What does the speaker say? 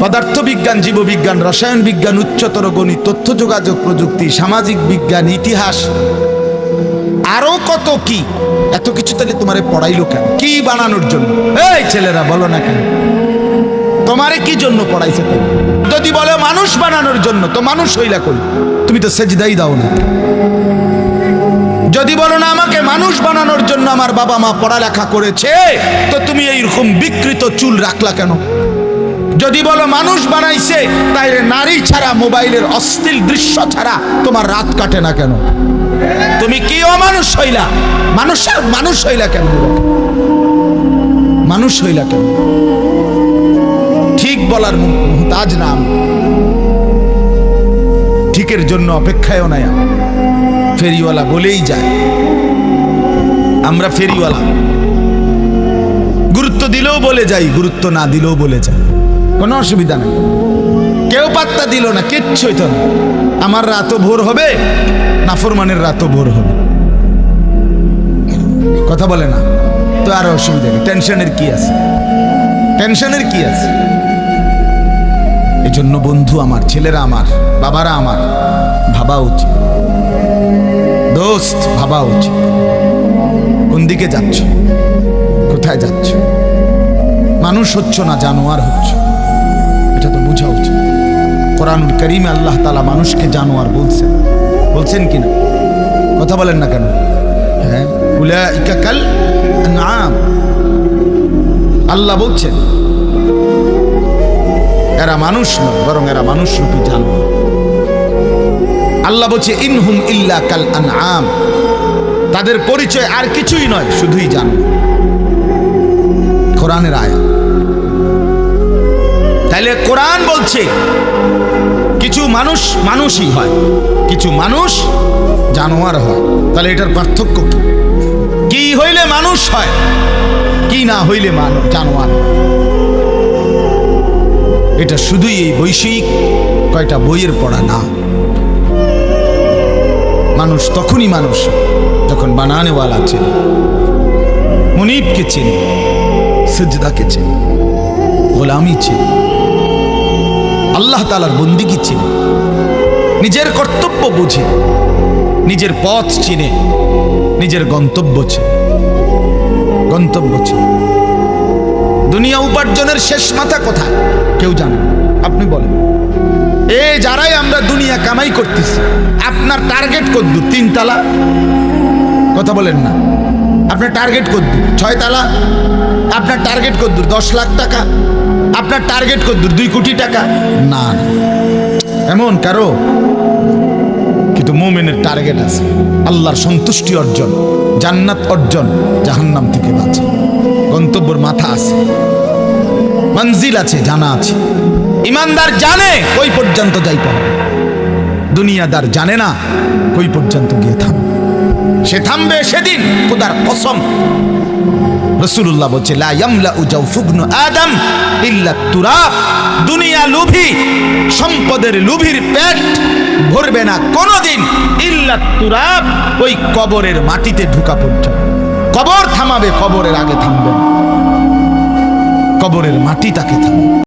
পদার্থবিজ্ঞান, জীববিজ্ঞান, রসায়ন বিজ্ঞান, উচ্চতর গণিত, তথ্য যোগাযোগ প্রযুক্তি, সামাজিক বিজ্ঞান, ইতিহাস, আরো কত কি। এত কিছু তাহলে তোমারে পড়াইলো কেন? কি বানানোর জন্য? এই ছেলেরা বলো না কেন তোমারে কি জন্য পড়াইছে? যদি বলে মানুষ বানানোর জন্য, তো মানুষ হইলা কই? তুমি তো সেজদাই দাও না। যদি বলো না আমাকে মানুষ বানানোর জন্য আমার বাবা মা পড়ালেখা করেছে, তো তুমি এইরকম বিকৃত চুল রাখলা কেন? যদি বলো মানুষ বানাইছে, তাইলে নারী ছাড়া, মোবাইলের অশ্লীল দৃশ্য ছাড়া তোমার রাত কাটে না কেন? তুমি কি অমানুষ হইলা? মানুষ হইলা কেন? মানুষ হইলা কেন? ঠিক বলার মুহতাজ না আমি, ঠিকের জন্য অপেক্ষায়ও নাই। ফেরিওয়ালা বলেই যায়, আমরা ফেরিওয়ালা, গুরুত্ব দিলেও বলে যাই, গুরুত্ব না দিলেও বলে যাই, কোনো অসুবিধা নেই। কেউ পাত্তা দিল না, কিচ্ছুই তো না। আমার রাতও ভোর হবে, নাফরমানের রাতও ভোর হবে। কথা বলে না তো আর অসুবিধা নেই। টেনশনের কি আছে? টেনশনের কি আছে? এই জন্য বন্ধু আমার, ছেলেরা আমার, বাবারা আমার, ভাবা উচিত, দোস্ত ভাবা উচিত। কোন দিকে যাচ্ছ? কোথায় যাচ্ছ? মানুষ হচ্ছ না জানোয়ার হচ্ছ, এটা তো বোঝা উচিত। কোরআনুল কারীমে আল্লাহ তাআলা মানুষকে জানোয়ার বলছেন কিনা? কথা বলেন না কেন? হ্যাঁ, উলাইকা কাল আনআম, আল্লাহ বলছেন এরা মানুষ নয়, বরং এরা মানুষ রূপী জানোয়ার। আল্লাহ বলছে ইনহুম ইল্লা কাল আনআম, তাদের পরিচয় আর কিছুই নয়, শুধুই জানোয়ার। কোরআনের আয়াত। তাহলে কোরআন বলছে কিছু মানুষ মানুষই হয়, কিছু মানুষ জানোয়ার হয়। তাহলে এটার পার্থক্য কি? কি হইলে মানুষ হয়, কি না হইলে জানোয়ার? এটা শুধুই এই বৈষয়িক কয়টা বইয়ের পড়া না। মানুষ তখনই মানুষ যখন বানানেওয়ালা চেনে, মুনিবকে চেনে, সিজদাকে চেনে, গোলামি চেনে, আল্লাহ তাআলার বন্দিগি চিনে, নিজের কর্তব্য বুঝে, নিজের পথ চিনে, নিজের গন্তব্য চিনে। দুনিয়া উপার্জনের শেষ মাথা কোথায় কেউ জানে না। আপনি বলেন, যারাই আমরা দুনিয়া কামাই করতেছি, আপনার টার্গেট কদ্দুর? 3 তালা? কথা বলেন না। আপনার টার্গেট কদ্দুর? 6 তালা? আপনার টার্গেট কদ্দুর? 10 লাখ টাকা? আপনার টার্গেট কদ্দুর? 2 কোটি টাকা? না, এমন কারো। কিন্তু মুমিনের টার্গেট আছে আল্লাহর সন্তুষ্টি অর্জন, জান্নাত অর্জন, জাহান্নাম থেকে বাঁচা। গন্তব্যের মাথা আছে, মঞ্জিল আছে, জানা আছে। ইমানদার জানে কই পর্যন্ত যাইতে হবে, দুনিয়াদার জানে না কই পর্যন্ত গিয়ে থামবে। সে থামবে সেদিন খোদার কসম। রাসূলুল্লাহ বলছে লা ইয়ামলাউ জাওফুবনু আদম ইল্লা তুরাব, দুনিয়া লোভী, সম্পদের লোভীর পেট ভরবে না কোনোদিন ইল্লা তুরাব, ওই কবরের মাটিতে ঢুকা পর্যন্ত। কবর থামাবে, কবরের আগে থামবে না, কবরের মাটি তাকে থামাবে।